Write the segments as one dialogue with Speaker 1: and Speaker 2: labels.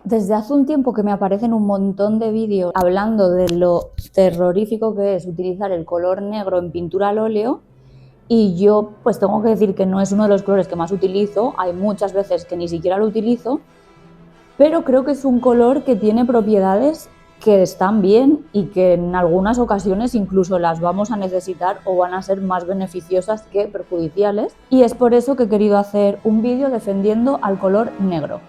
Speaker 1: Desde hace un tiempo que me aparecen un montón de vídeos hablando de lo terrorífico que es utilizar el color negro en pintura al óleo, y yo pues tengo que decir que no es uno de los colores que más utilizo. Hay muchas veces que ni siquiera lo utilizo, pero creo que es un color que tiene propiedades que están bien y que en algunas ocasiones incluso las vamos a necesitar o van a ser más beneficiosas que perjudiciales, y es por eso que he querido hacer un vídeo defendiendo al color negro.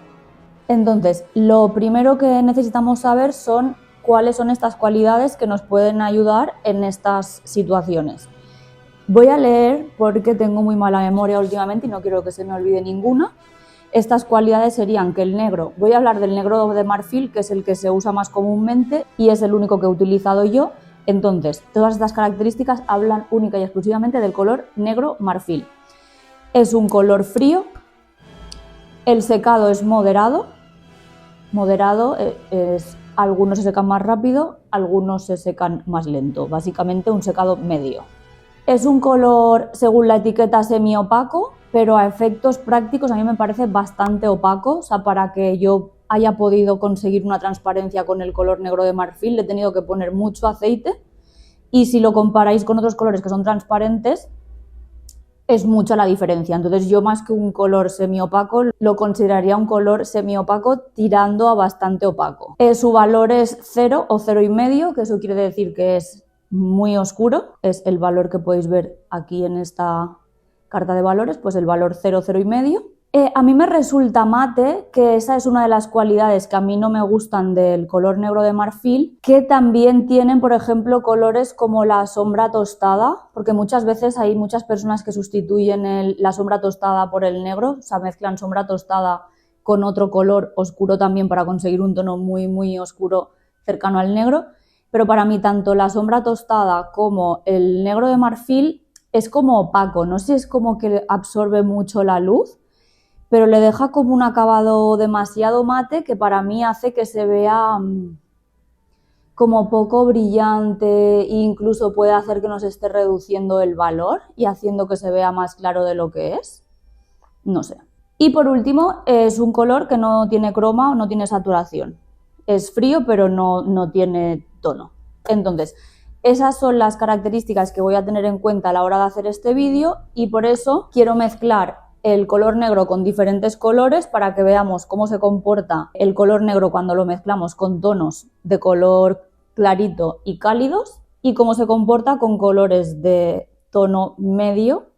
Speaker 1: Entonces, lo primero que necesitamos saber son cuáles son estas cualidades que nos pueden ayudar en estas situaciones. Voy a leer porque tengo muy mala memoria últimamente y no quiero que se me olvide ninguna. Estas cualidades serían que el negro, voy a hablar del negro de marfil, que es el que se usa más comúnmente y es el único que he utilizado yo. Entonces, todas estas características hablan única y exclusivamente del color negro marfil. Es un color frío, el secado es moderado, algunos se secan más rápido, algunos se secan más lento, básicamente un secado medio. Es un color, según la etiqueta, semiopaco, pero a efectos prácticos a mí me parece bastante opaco. O sea, para que yo haya podido conseguir una transparencia con el color negro de marfil le he tenido que poner mucho aceite, y si lo comparáis con otros colores que son transparentes es mucha la diferencia. Entonces yo, más que un color semiopaco, lo consideraría un color semiopaco tirando a bastante opaco. Su valor es 0 o 0,5, que eso quiere decir que es muy oscuro. Es el valor que podéis ver aquí en esta carta de valores, pues el valor 0, 0,5. A mí me resulta mate, que esa es una de las cualidades que a mí no me gustan del color negro de marfil, que también tienen, por ejemplo, colores como la sombra tostada, porque muchas veces hay muchas personas que sustituyen la sombra tostada por el negro, o sea, mezclan sombra tostada con otro color oscuro también para conseguir un tono muy, muy oscuro cercano al negro, pero para mí tanto la sombra tostada como el negro de marfil es como opaco, no sé si es como que absorbe mucho la luz, pero le deja como un acabado demasiado mate que para mí hace que se vea como poco brillante, e incluso puede hacer que nos esté reduciendo el valor y haciendo que se vea más claro de lo que es. No sé. Y por último, es un color que no tiene croma o no tiene saturación. Es frío, pero no tiene tono. Entonces, esas son las características que voy a tener en cuenta a la hora de hacer este vídeo, y por eso quiero mezclar el color negro con diferentes colores para que veamos cómo se comporta el color negro cuando lo mezclamos con tonos de color clarito y cálidos, y cómo se comporta con colores de tono medio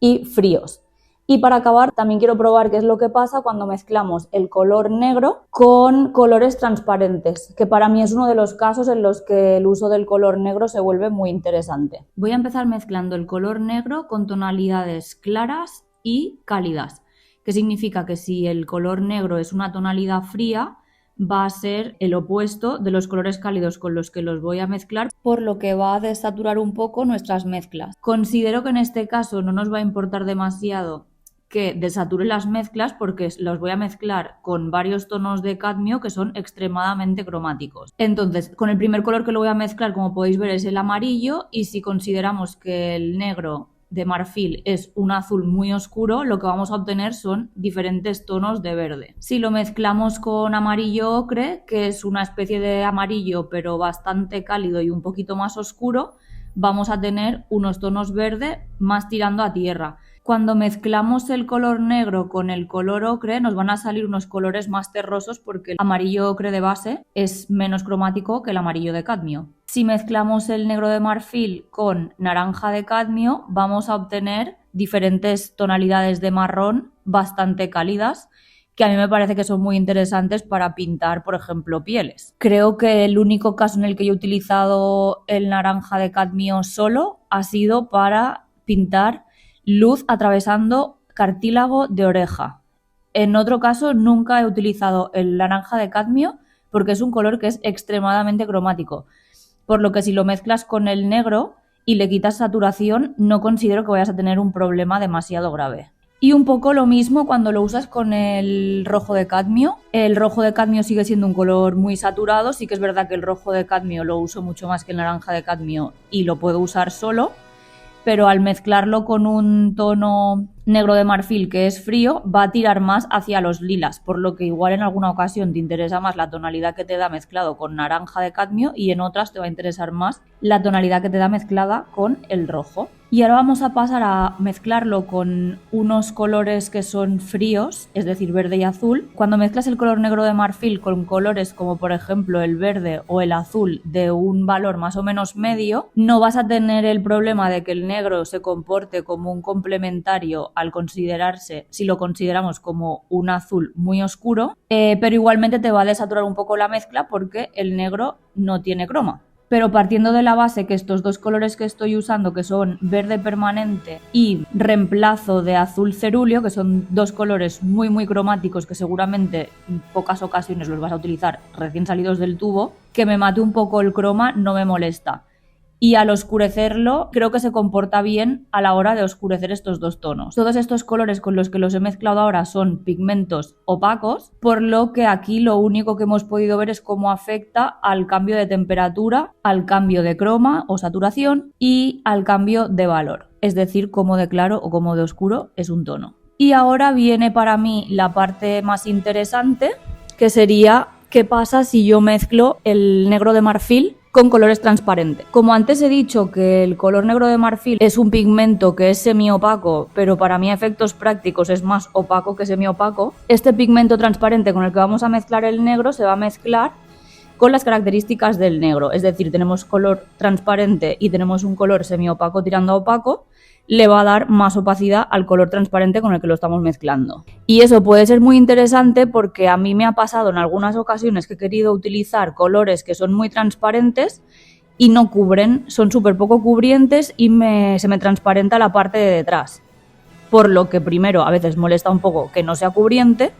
Speaker 1: y fríos. Y para acabar, también quiero probar qué es lo que pasa cuando mezclamos el color negro con colores transparentes, que para mí es uno de los casos en los que el uso del color negro se vuelve muy interesante. Voy a empezar mezclando el color negro con tonalidades claras y cálidas, que significa que si el color negro es una tonalidad fría, va a ser el opuesto de los colores cálidos con los que los voy a mezclar, por lo que va a desaturar un poco nuestras mezclas. Considero que en este caso no nos va a importar demasiado que desature las mezclas, porque los voy a mezclar con varios tonos de cadmio que son extremadamente cromáticos. Entonces, con el primer color que lo voy a mezclar, como podéis ver, es el amarillo, y si consideramos que el negro de marfil es un azul muy oscuro, lo que vamos a obtener son diferentes tonos de verde. Si lo mezclamos con amarillo ocre, que es una especie de amarillo pero bastante cálido y un poquito más oscuro, vamos a tener unos tonos verde más tirando a tierra. Cuando mezclamos el color negro con el color ocre nos van a salir unos colores más terrosos, porque el amarillo ocre de base es menos cromático que el amarillo de cadmio. Si mezclamos el negro de marfil con naranja de cadmio, vamos a obtener diferentes tonalidades de marrón bastante cálidas, que a mí me parece que son muy interesantes para pintar, por ejemplo, pieles. Creo que el único caso en el que yo he utilizado el naranja de cadmio solo ha sido para pintar luz atravesando cartílago de oreja. En otro caso nunca he utilizado el naranja de cadmio, porque es un color que es extremadamente cromático, por lo que si lo mezclas con el negro y le quitas saturación, no considero que vayas a tener un problema demasiado grave. Y un poco lo mismo cuando lo usas con el rojo de cadmio. El rojo de cadmio sigue siendo un color muy saturado. Sí que es verdad que el rojo de cadmio lo uso mucho más que el naranja de cadmio y lo puedo usar solo, pero al mezclarlo con un tono negro de marfil, que es frío, va a tirar más hacia los lilas, por lo que igual en alguna ocasión te interesa más la tonalidad que te da mezclado con naranja de cadmio y en otras te va a interesar más la tonalidad que te da mezclada con el rojo. Y ahora vamos a pasar a mezclarlo con unos colores que son fríos, es decir, verde y azul. Cuando mezclas el color negro de marfil con colores como por ejemplo el verde o el azul de un valor más o menos medio, no vas a tener el problema de que el negro se comporte como un complementario al considerarse, si lo consideramos como un azul muy oscuro, pero igualmente te va a desaturar un poco la mezcla porque el negro no tiene croma. Pero partiendo de la base que estos dos colores que estoy usando, que son verde permanente y reemplazo de azul cerúleo, que son dos colores muy cromáticos que seguramente en pocas ocasiones los vas a utilizar recién salidos del tubo, que me mate un poco el croma no me molesta. Y al oscurecerlo creo que se comporta bien a la hora de oscurecer estos dos tonos. Todos estos colores con los que los he mezclado ahora son pigmentos opacos, por lo que aquí lo único que hemos podido ver es cómo afecta al cambio de temperatura, al cambio de croma o saturación y al cambio de valor, es decir, cómo de claro o cómo de oscuro es un tono. Y ahora viene para mí la parte más interesante, que sería qué pasa si yo mezclo el negro de marfil con colores transparentes. Como antes he dicho que el color negro de marfil es un pigmento que es semiopaco, pero para mí a efectos prácticos es más opaco que semiopaco, este pigmento transparente con el que vamos a mezclar el negro se va a mezclar con las características del negro, es decir, tenemos color transparente y tenemos un color semiopaco tirando a opaco, le va a dar más opacidad al color transparente con el que lo estamos mezclando. Y eso puede ser muy interesante porque a mí me ha pasado en algunas ocasiones que he querido utilizar colores que son muy transparentes y no cubren, son súper poco cubrientes y se me transparenta la parte de detrás. Por lo que primero a veces molesta un poco que no sea cubriente.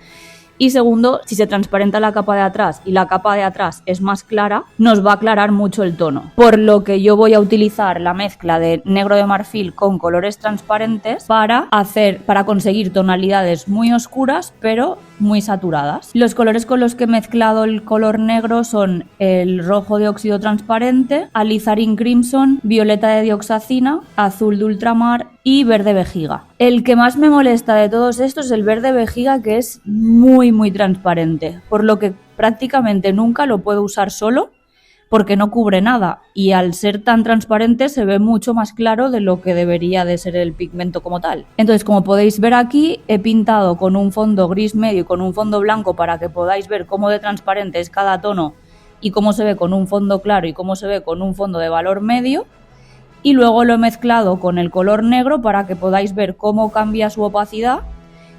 Speaker 1: Y segundo, si se transparenta la capa de atrás y la capa de atrás es más clara, nos va a aclarar mucho el tono. Por lo que yo voy a utilizar la mezcla de negro de marfil con colores transparentes para conseguir tonalidades muy oscuras pero muy saturadas. Los colores con los que he mezclado el color negro son el rojo de óxido transparente, alizarin crimson, violeta de dioxazina, azul de ultramar y verde vejiga. El que más me molesta de todos estos es el verde vejiga, que es muy transparente, por lo que prácticamente nunca lo puedo usar solo porque no cubre nada y al ser tan transparente se ve mucho más claro de lo que debería de ser el pigmento como tal. Entonces, como podéis ver aquí, he pintado con un fondo gris medio y con un fondo blanco para que podáis ver cómo de transparente es cada tono y cómo se ve con un fondo claro y cómo se ve con un fondo de valor medio. Y luego lo he mezclado con el color negro para que podáis ver cómo cambia su opacidad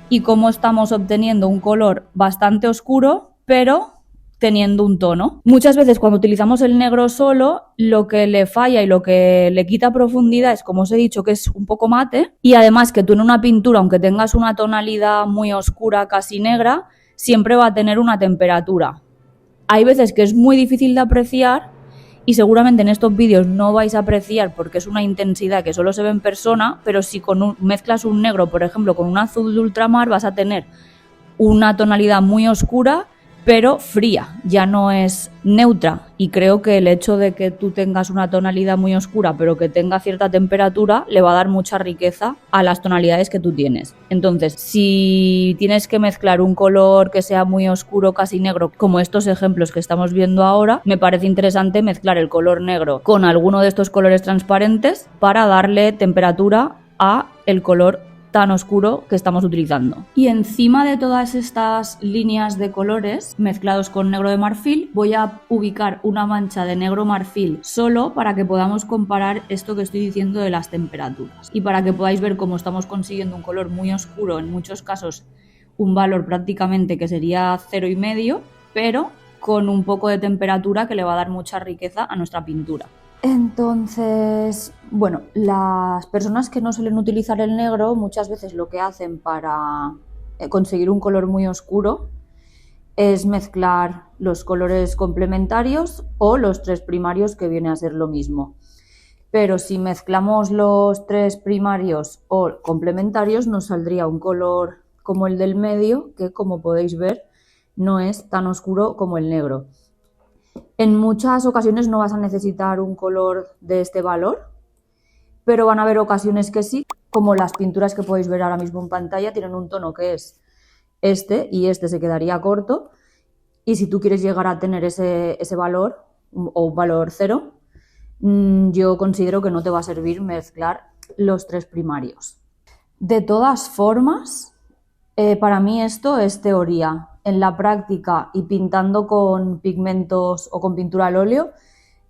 Speaker 1: y cómo estamos obteniendo un color bastante oscuro, pero teniendo un tono. Muchas veces cuando utilizamos el negro solo, lo que le falla y lo que le quita profundidad es, como os he dicho, que es un poco mate, y además que tú en una pintura, aunque tengas una tonalidad muy oscura, casi negra, siempre va a tener una temperatura. Hay veces que es muy difícil de apreciar y seguramente en estos vídeos no vais a apreciar porque es una intensidad que solo se ve en persona, pero si mezclas un negro, por ejemplo, con un azul de ultramar, vas a tener una tonalidad muy oscura pero fría, ya no es neutra, y creo que el hecho de que tú tengas una tonalidad muy oscura pero que tenga cierta temperatura le va a dar mucha riqueza a las tonalidades que tú tienes. Entonces, si tienes que mezclar un color que sea muy oscuro, casi negro, como estos ejemplos que estamos viendo ahora, me parece interesante mezclar el color negro con alguno de estos colores transparentes para darle temperatura a el color tan oscuro que estamos utilizando. Y encima de todas estas líneas de colores mezclados con negro de marfil, voy a ubicar una mancha de negro marfil solo para que podamos comparar esto que estoy diciendo de las temperaturas y para que podáis ver cómo estamos consiguiendo un color muy oscuro, en muchos casos un valor prácticamente que sería 0,5, pero con un poco de temperatura que le va a dar mucha riqueza a nuestra pintura. Entonces, bueno, las personas que no suelen utilizar el negro muchas veces lo que hacen para conseguir un color muy oscuro es mezclar los colores complementarios o los tres primarios, que viene a ser lo mismo. Pero si mezclamos los tres primarios o complementarios nos saldría un color como el del medio, que como podéis ver no es tan oscuro como el negro. En muchas ocasiones no vas a necesitar un color de este valor, pero van a haber ocasiones que sí, como las pinturas que podéis ver ahora mismo en pantalla tienen un tono que es este y este se quedaría corto, y si tú quieres llegar a tener ese valor o un valor 0, yo considero que no te va a servir mezclar los 3 primarios. De todas formas, para mí esto es teoría. En la práctica y pintando con pigmentos o con pintura al óleo,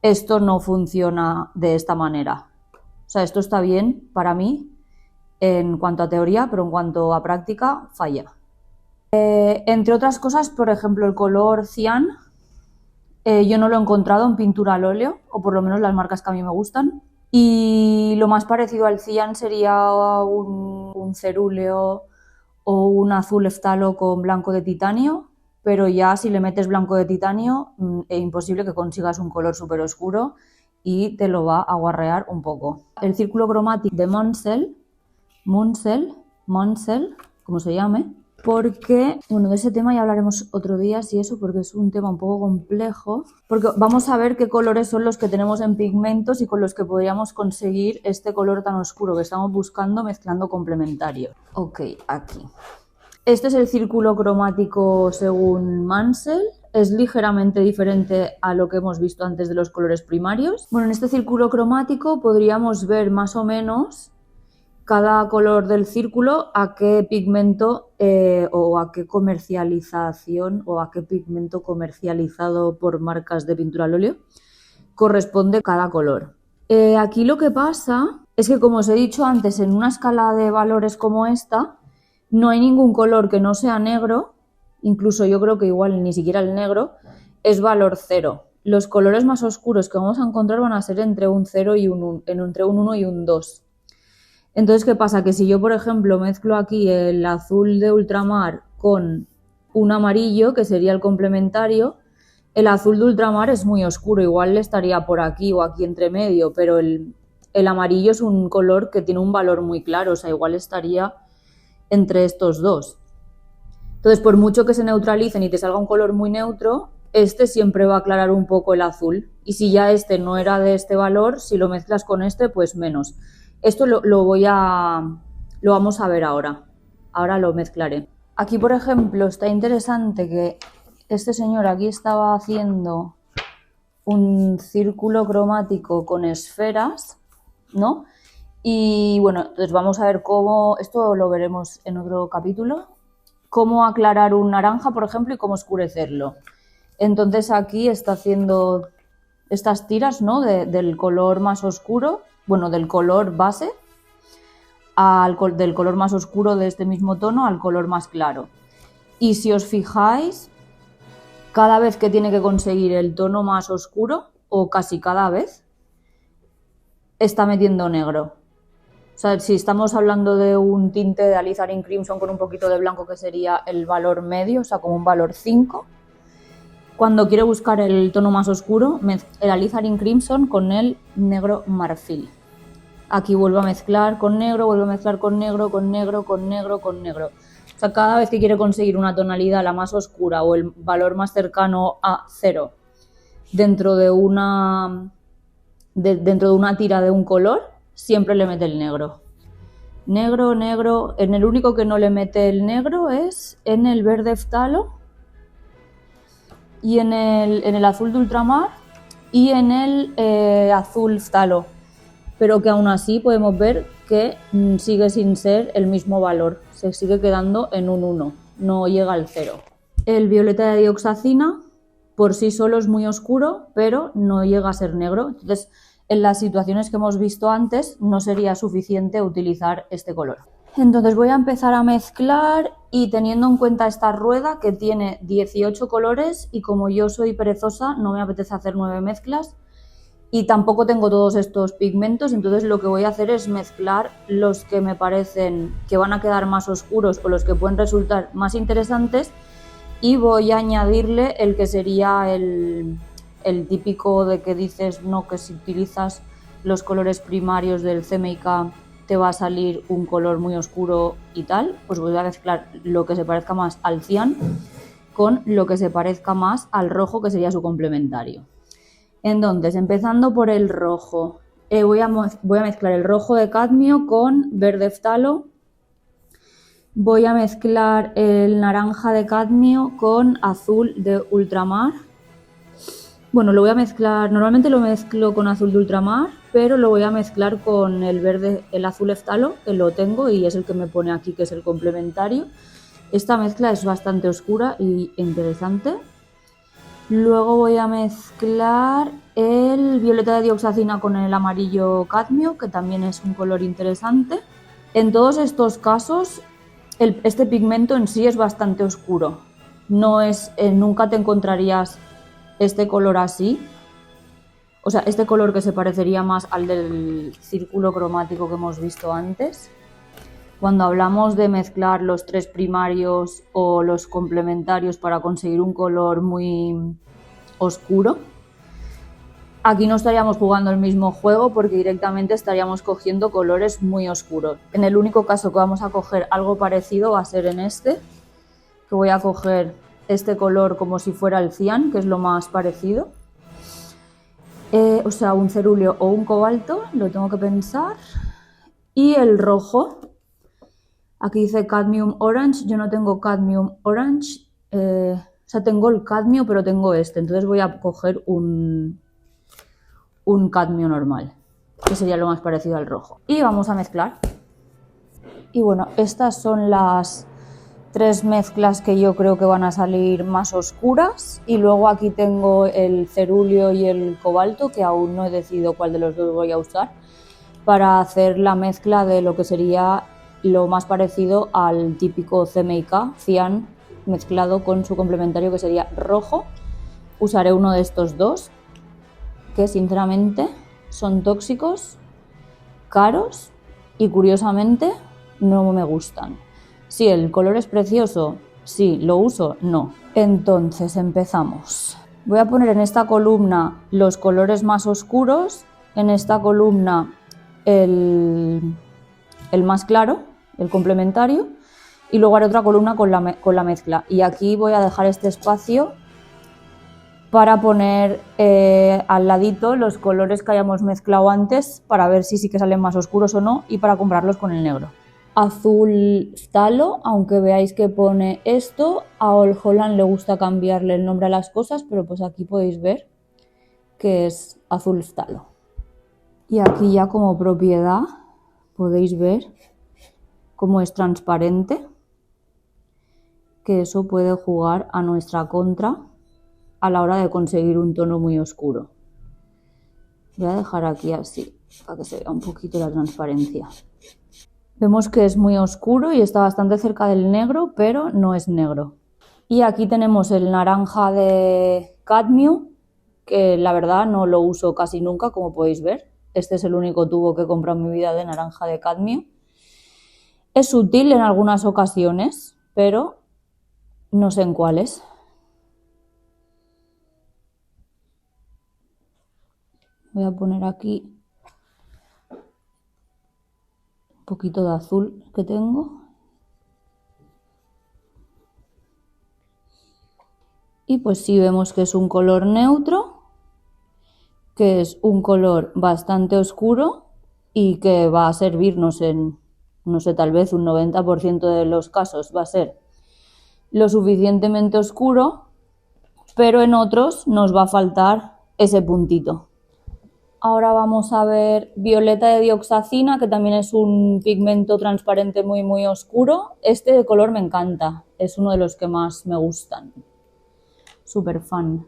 Speaker 1: esto no funciona de esta manera. O sea, esto está bien para mí en cuanto a teoría, pero en cuanto a práctica, falla. Entre otras cosas, por ejemplo, el color cian, yo no lo he encontrado en pintura al óleo, o por lo menos las marcas que a mí me gustan. Y lo más parecido al cian sería un cerúleo o un azul eftalo con blanco de titanio, pero ya si le metes blanco de titanio es imposible que consigas un color súper oscuro y te lo va a guarrear un poco. El círculo cromático de Munsell, como se llame, porque, bueno, de ese tema ya hablaremos otro día, si eso, porque es un tema un poco complejo, porque vamos a ver qué colores son los que tenemos en pigmentos y con los que podríamos conseguir este color tan oscuro que estamos buscando mezclando complementarios. Ok, aquí. Este es el círculo cromático según Munsell. Es ligeramente diferente a lo que hemos visto antes de los colores primarios. Bueno, en este círculo cromático podríamos ver más o menos cada color del círculo a qué pigmento o a qué comercialización o a qué pigmento comercializado por marcas de pintura al óleo corresponde cada color. Aquí lo que pasa es que, como os he dicho antes, en una escala de valores como esta, no hay ningún color que no sea negro, incluso yo creo que igual ni siquiera el negro, es valor 0. Los colores más oscuros que vamos a encontrar van a ser entre un 0 y entre un 1 y un 2. Entonces, ¿qué pasa? Que si yo, por ejemplo, mezclo aquí el azul de ultramar con un amarillo, que sería el complementario, el azul de ultramar es muy oscuro, igual estaría por aquí o aquí entre medio, pero el amarillo es un color que tiene un valor muy claro, o sea, igual estaría entre estos dos. Entonces, por mucho que se neutralicen y te salga un color muy neutro, este siempre va a aclarar un poco el azul. Y si ya este no era de este valor, si lo mezclas con este, pues menos. Esto lo vamos a ver ahora. Ahora lo mezclaré. Aquí, por ejemplo, está interesante que este señor aquí estaba haciendo un círculo cromático con esferas, ¿no? Y bueno, entonces vamos a ver cómo, esto lo veremos en otro capítulo, cómo aclarar un naranja, por ejemplo, y cómo oscurecerlo. Entonces aquí está haciendo estas tiras, ¿no? Del color más oscuro, bueno, del color base, del color más oscuro de este mismo tono al color más claro. Y si os fijáis, cada vez que tiene que conseguir el tono más oscuro, o casi cada vez, está metiendo negro. O sea, si estamos hablando de un tinte de alizarin crimson con un poquito de blanco, que sería el valor medio, o sea, como un valor 5, cuando quiero buscar el tono más oscuro, el alizarin crimson con el negro marfil. Aquí vuelvo a mezclar con negro, vuelvo a mezclar con negro, con negro, con negro, con negro. O sea, cada vez que quiere conseguir una tonalidad la más oscura o el valor más cercano a 0 dentro de una tira de un color, siempre le mete el negro. Negro, negro. En el único que no le mete el negro es en el verde eftalo y en el azul de ultramar y en el azul eftalo. Pero que aún así podemos ver que sigue sin ser el mismo valor, se sigue quedando en un 1, no llega al 0. El violeta de dioxazina por sí solo es muy oscuro, pero no llega a ser negro. Entonces, en las situaciones que hemos visto antes, no sería suficiente utilizar este color. Entonces voy a empezar a mezclar y teniendo en cuenta esta rueda que tiene 18 colores y como yo soy perezosa no me apetece hacer 9 mezclas, y tampoco tengo todos estos pigmentos, entonces lo que voy a hacer es mezclar los que me parecen que van a quedar más oscuros o los que pueden resultar más interesantes, y voy a añadirle el que sería el típico de que dices, no, que si utilizas los colores primarios del CMYK te va a salir un color muy oscuro y tal. Pues voy a mezclar lo que se parezca más al cian con lo que se parezca más al rojo, que sería su complementario. Entonces, empezando por el rojo, Voy a mezclar el rojo de cadmio con verde eftalo. Voy a mezclar el naranja de cadmio con azul de ultramar. Bueno, lo voy a mezclar, normalmente lo mezclo con azul de ultramar, pero lo voy a mezclar con el azul eftalo, que lo tengo y es el que me pone aquí, que es el complementario. Esta mezcla es bastante oscura e interesante. Luego voy a mezclar el violeta de dioxazina con el amarillo cadmio, que también es un color interesante. En todos estos casos, este pigmento en sí es bastante oscuro. Nunca te encontrarías este color así. O sea, este color que se parecería más al del círculo cromático que hemos visto antes. Cuando hablamos de mezclar los tres primarios o los complementarios para conseguir un color muy oscuro, aquí no estaríamos jugando el mismo juego porque directamente estaríamos cogiendo colores muy oscuros. En el único caso que vamos a coger algo parecido va a ser en este, que voy a coger este color como si fuera el cian, que es lo más parecido. O sea, un cerúleo o un cobalto, lo tengo que pensar. Y el rojo. Aquí dice Cadmium Orange, yo no tengo Cadmium Orange, o sea, tengo el cadmio, pero tengo este, entonces voy a coger un cadmio normal, que sería lo más parecido al rojo. Y vamos a mezclar. Y bueno, estas son las tres mezclas que yo creo que van a salir más oscuras. Y luego aquí tengo el cerúleo y el cobalto, que aún no he decidido cuál de los dos voy a usar, para hacer la mezcla de lo que sería lo más parecido al típico CMYK, cian, mezclado con su complementario que sería rojo. Usaré uno de estos dos, que sinceramente son tóxicos, caros y curiosamente no me gustan. Sí, el color es precioso, sí, lo uso, no. Entonces empezamos. Voy a poner en esta columna los colores más oscuros, en esta columna el más claro, el complementario, y luego haré otra columna con la mezcla. Y aquí voy a dejar este espacio para poner al ladito los colores que hayamos mezclado antes para ver si sí que salen más oscuros o no y para compararlos con el negro. Azul Phthalo, aunque veáis que pone esto, a All Holland le gusta cambiarle el nombre a las cosas, pero pues aquí podéis ver que es Azul Phthalo. Y aquí ya como propiedad podéis ver cómo es transparente, que eso puede jugar a nuestra contra a la hora de conseguir un tono muy oscuro. Voy a dejar aquí así, para que se vea un poquito la transparencia. Vemos que es muy oscuro y está bastante cerca del negro, pero no es negro. Y aquí tenemos el naranja de cadmio, que la verdad no lo uso casi nunca, como podéis ver. Este es el único tubo que he comprado en mi vida de naranja de cadmio. Es útil en algunas ocasiones, pero no sé en cuáles. Voy a poner aquí un poquito de azul que tengo. Y pues sí, vemos que es un color neutro, que es un color bastante oscuro y que va a servirnos en, no sé, tal vez un 90% de los casos va a ser lo suficientemente oscuro, pero en otros nos va a faltar ese puntito. Ahora vamos a ver violeta de dioxazina, que también es un pigmento transparente muy oscuro. Este de color me encanta, es uno de los que más me gustan. Súper fan.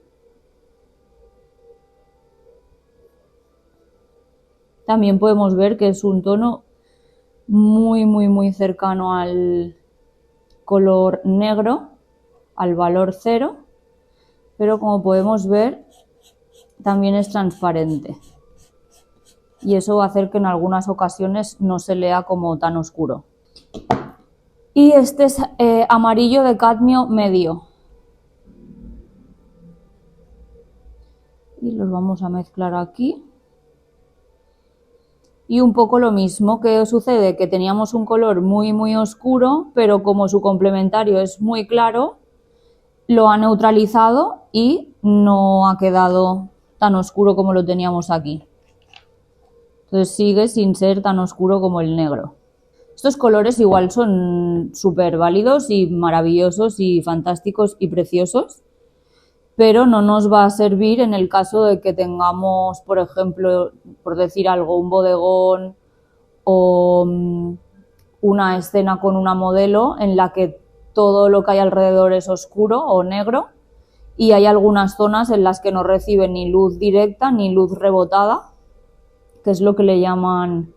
Speaker 1: También podemos ver que es un tono muy cercano al color negro, al valor 0, pero como podemos ver también es transparente. Y eso va a hacer que en algunas ocasiones no se lea como tan oscuro. Y este es amarillo de cadmio medio. Y los vamos a mezclar aquí. Y un poco lo mismo que sucede, que teníamos un color muy oscuro, pero como su complementario es muy claro, lo ha neutralizado y no ha quedado tan oscuro como lo teníamos aquí. Entonces sigue sin ser tan oscuro como el negro. Estos colores igual son súper válidos y maravillosos y fantásticos y preciosos, pero no nos va a servir en el caso de que tengamos, por ejemplo, por decir algo, un bodegón o una escena con una modelo en la que todo lo que hay alrededor es oscuro o negro y hay algunas zonas en las que no recibe ni luz directa ni luz rebotada, que es lo que le llaman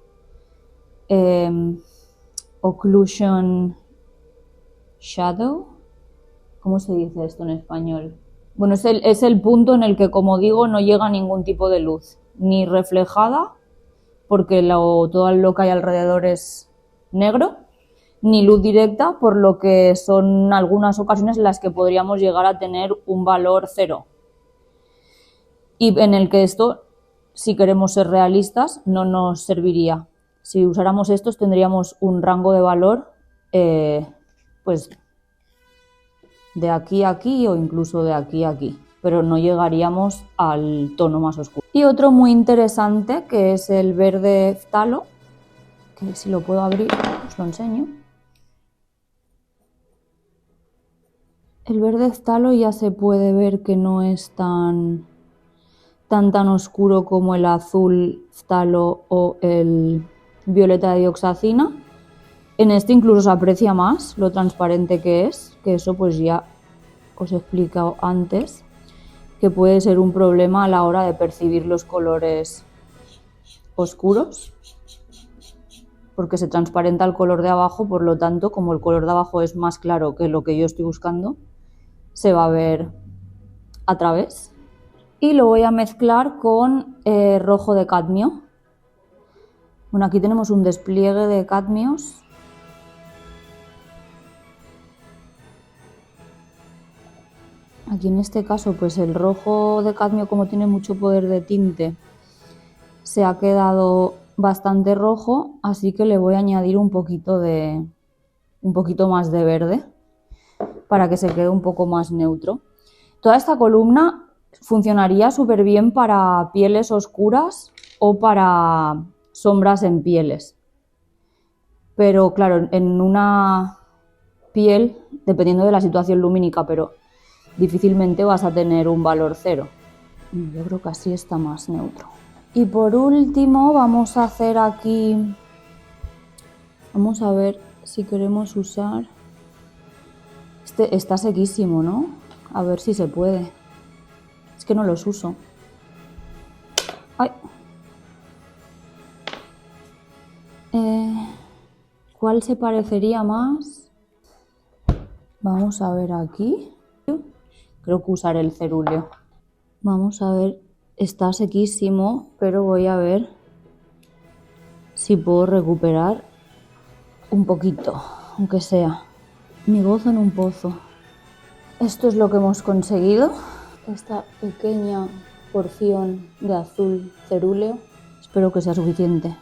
Speaker 1: occlusion shadow. ¿Cómo se dice esto en español? Bueno, es el punto en el que, como digo, no llega ningún tipo de luz, ni reflejada, porque todo lo que hay alrededor es negro, ni luz directa, por lo que son algunas ocasiones en las que podríamos llegar a tener un valor 0. Y en el que esto, si queremos ser realistas, no nos serviría. Si usáramos estos tendríamos un rango de valor pues de aquí a aquí o incluso de aquí a aquí, pero no llegaríamos al tono más oscuro. Y otro muy interesante, que es el verde phtalo, que si lo puedo abrir os lo enseño. El verde phtalo ya se puede ver que no es tan oscuro como el azul phtalo o el violeta de dioxazina. En este incluso se aprecia más lo transparente que es, que eso pues ya os he explicado antes, que puede ser un problema a la hora de percibir los colores oscuros, porque se transparenta el color de abajo, por lo tanto, como el color de abajo es más claro que lo que yo estoy buscando, se va a ver a través. Y lo voy a mezclar con rojo de cadmio. Bueno, aquí tenemos un despliegue de cadmios. Aquí en este caso, pues el rojo de cadmio, como tiene mucho poder de tinte, se ha quedado bastante rojo, así que le voy a añadir un poquito más de verde para que se quede un poco más neutro. Toda esta columna funcionaría súper bien para pieles oscuras o para sombras en pieles. Pero claro, en una piel, dependiendo de la situación lumínica, pero difícilmente vas a tener un valor 0. Yo creo que así está más neutro. Y por último vamos a hacer aquí, vamos a ver si queremos usar, este está sequísimo, ¿no? A ver si se puede. Es que no los uso. ¡Ay! ¿Cuál se parecería más? Vamos a ver aquí. Creo que usaré el cerúleo. Vamos a ver, está sequísimo, pero voy a ver si puedo recuperar un poquito, aunque sea. Mi gozo en un pozo. Esto es lo que hemos conseguido. Esta pequeña porción de azul cerúleo. Espero que sea suficiente.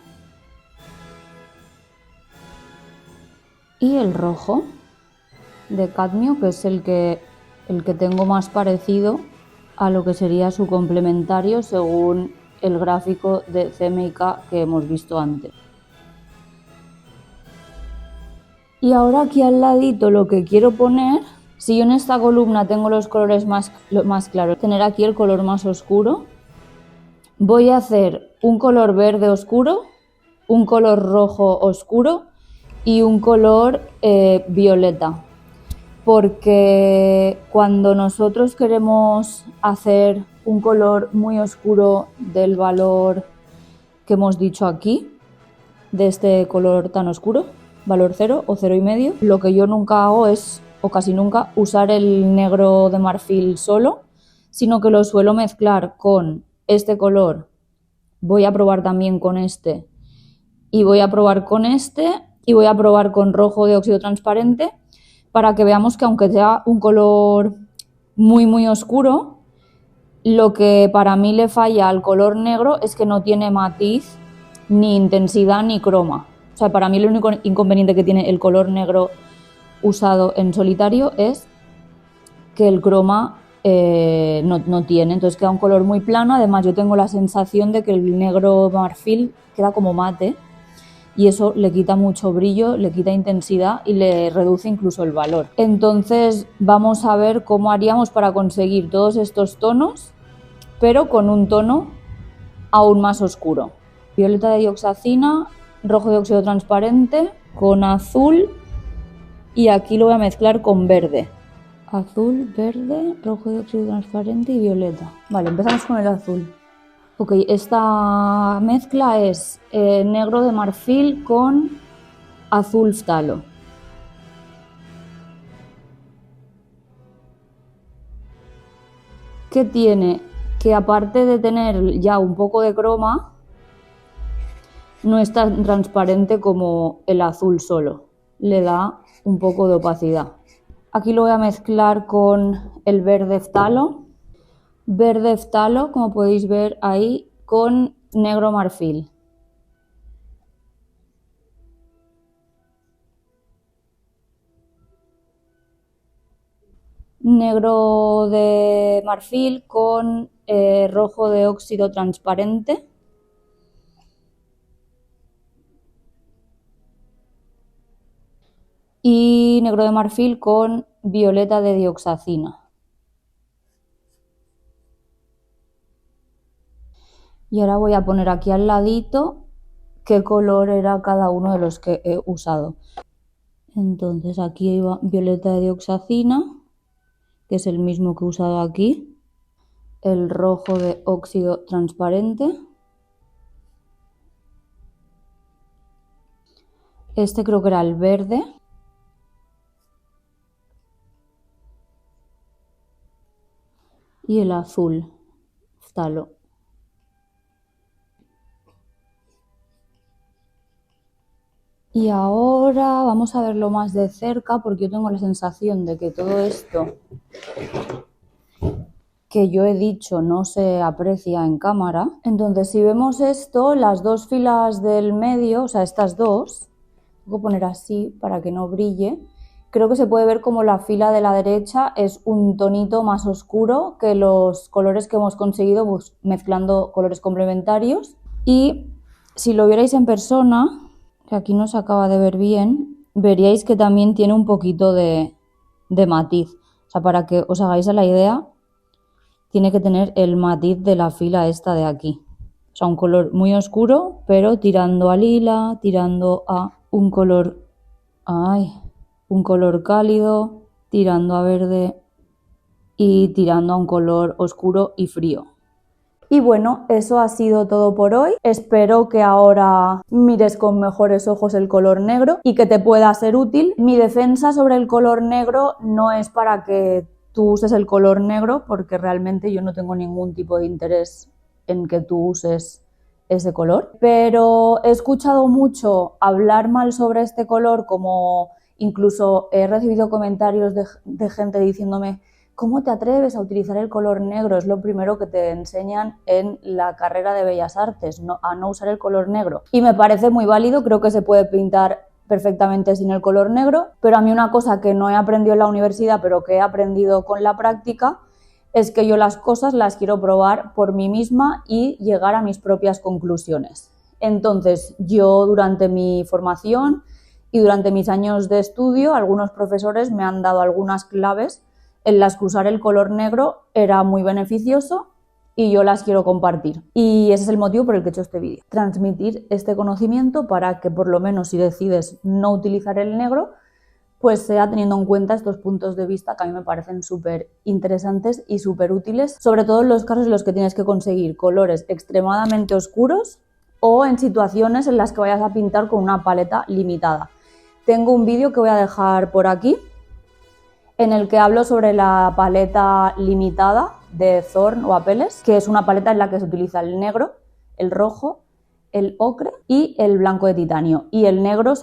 Speaker 1: Y el rojo de cadmio, que es el que tengo más parecido a lo que sería su complementario según el gráfico de CMYK que hemos visto antes. Y ahora aquí al ladito lo que quiero poner, si yo en esta columna tengo los colores más claros, tener aquí el color más oscuro, voy a hacer un color verde oscuro, un color rojo oscuro y un color violeta. Porque cuando nosotros queremos hacer un color muy oscuro del valor que hemos dicho aquí, de este color tan oscuro, valor 0 o 0,5, lo que yo nunca hago es, o casi nunca, usar el negro de marfil solo, sino que lo suelo mezclar con este color, voy a probar también con este, y voy a probar con este, y voy a probar con rojo de óxido transparente, para que veamos que aunque sea un color muy oscuro, lo que para mí le falla al color negro es que no tiene matiz, ni intensidad, ni croma. O sea, para mí el único inconveniente que tiene el color negro usado en solitario es que el croma no tiene, entonces queda un color muy plano. Además yo tengo la sensación de que el negro marfil queda como mate y eso le quita mucho brillo, le quita intensidad y le reduce incluso el valor. Entonces vamos a ver cómo haríamos para conseguir todos estos tonos, pero con un tono aún más oscuro. Violeta de dioxazina, rojo de óxido transparente, con azul, y aquí lo voy a mezclar con verde. Azul, verde, rojo de óxido transparente y violeta. Vale, empezamos con el azul. Ok, esta mezcla es negro de marfil con azul phtalo. ¿Qué tiene? Que aparte de tener ya un poco de croma, no es tan transparente como el azul solo. Le da un poco de opacidad. Aquí lo voy a mezclar con el verde phtalo. Verde phtalo, como podéis ver ahí, con negro marfil. Negro de marfil con rojo de óxido transparente. Y negro de marfil con violeta de dioxazina. Y ahora voy a poner aquí al ladito qué color era cada uno de los que he usado. Entonces aquí iba violeta de dioxazina, que es el mismo que he usado aquí. El rojo de óxido transparente. Este creo que era el verde. Y el azul phtalo. Y ahora vamos a verlo más de cerca, porque yo tengo la sensación de que todo esto que yo he dicho no se aprecia en cámara. Entonces, si vemos esto, las dos filas del medio, o sea, estas dos, voy a poner así para que no brille, creo que se puede ver como la fila de la derecha es un tonito más oscuro que los colores que hemos conseguido pues, mezclando colores complementarios. Y si lo vierais en persona, que aquí no se acaba de ver bien, veríais que también tiene un poquito de matiz. O sea, para que os hagáis a la idea, tiene que tener el matiz de la fila esta de aquí. O sea, un color muy oscuro, pero tirando a lila, tirando a un color cálido, tirando a verde y tirando a un color oscuro y frío. Y bueno, eso ha sido todo por hoy. Espero que ahora mires con mejores ojos el color negro y que te pueda ser útil. Mi defensa sobre el color negro no es para que tú uses el color negro, porque realmente yo no tengo ningún tipo de interés en que tú uses ese color, pero he escuchado mucho hablar mal sobre este color, como incluso he recibido comentarios de gente diciéndome: ¿cómo te atreves a utilizar el color negro? Es lo primero que te enseñan en la carrera de Bellas Artes, a no usar el color negro. Y me parece muy válido, creo que se puede pintar perfectamente sin el color negro, pero a mí una cosa que no he aprendido en la universidad, pero que he aprendido con la práctica, es que yo las cosas las quiero probar por mí misma y llegar a mis propias conclusiones. Entonces, yo durante mi formación y durante mis años de estudio, algunos profesores me han dado algunas claves en las que usar el color negro era muy beneficioso y yo las quiero compartir. Y ese es el motivo por el que he hecho este vídeo. Transmitir este conocimiento para que por lo menos si decides no utilizar el negro, pues sea teniendo en cuenta estos puntos de vista que a mí me parecen súper interesantes y súper útiles, sobre todo en los casos en los que tienes que conseguir colores extremadamente oscuros o en situaciones en las que vayas a pintar con una paleta limitada. Tengo un vídeo que voy a dejar por aquí en el que hablo sobre la paleta limitada de Thorn o Apeles, que es una paleta en la que se utiliza el negro, el rojo, el ocre y el blanco de titanio. Y el negro,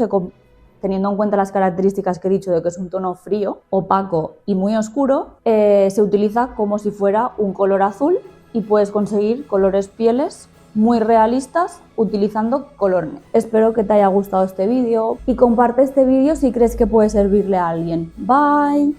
Speaker 1: teniendo en cuenta las características que he dicho de que es un tono frío, opaco y muy oscuro, se utiliza como si fuera un color azul y puedes conseguir colores pieles muy realistas utilizando color negro. Espero que te haya gustado este vídeo y comparte este vídeo si crees que puede servirle a alguien. Bye.